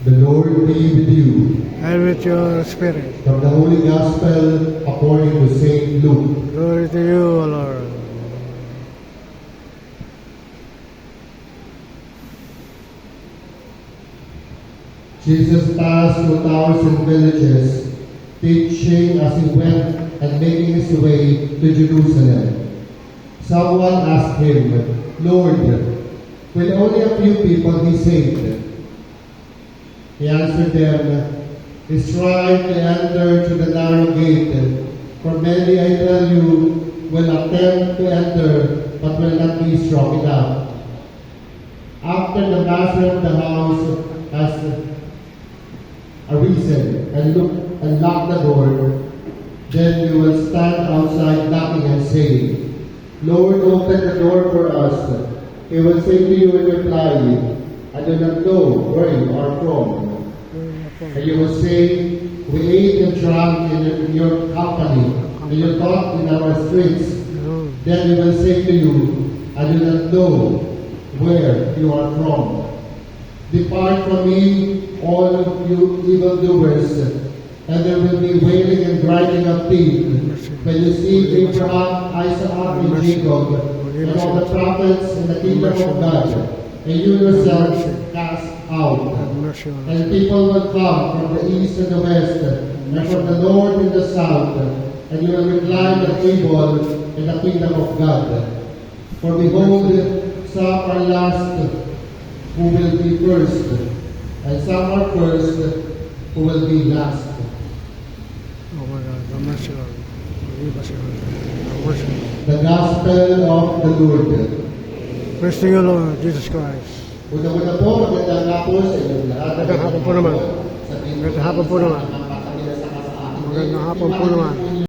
The Lord be with you. And with your spirit. From the Holy Gospel according to St. Luke. Glory to you, O Lord. Jesus passed through towns and villages, teaching as he went and making his way to Jerusalem. Someone asked him, Lord, will only a few people be saved? He answered them, strive to enter to the narrow gate, for many, I tell you, will attempt to enter, but will not be strong enough. After the master of the house has arisen and locked the door, then you will stand outside knocking and say, Lord, open the door for us. He will say to you in reply, I do not know where you are from. And you will say, we ate and drank in your company, and you taught in our streets. Then we will say to you, I do not know where you are from. Depart from me, all of you evildoers, and there will be wailing and grinding of teeth when you see Abraham, Isaac, and Jacob, and all the prophets in the kingdom of God, and you yourselves cast out. And people will come from the east and the west, and from the north and the south, and you will recline at table in the kingdom of God. For behold, some are last who will be first, and some are first who will be last. Oh my God, have mercy, Lord. Forgive us, Lord. Have mercy. The Gospel of the Lord. Praise to you, Lord Jesus Christ. Una-una po, magandang hapon sa inyong lahat. Magandang hapon po naman. Magandang hapon po naman. Magandang hapon po naman.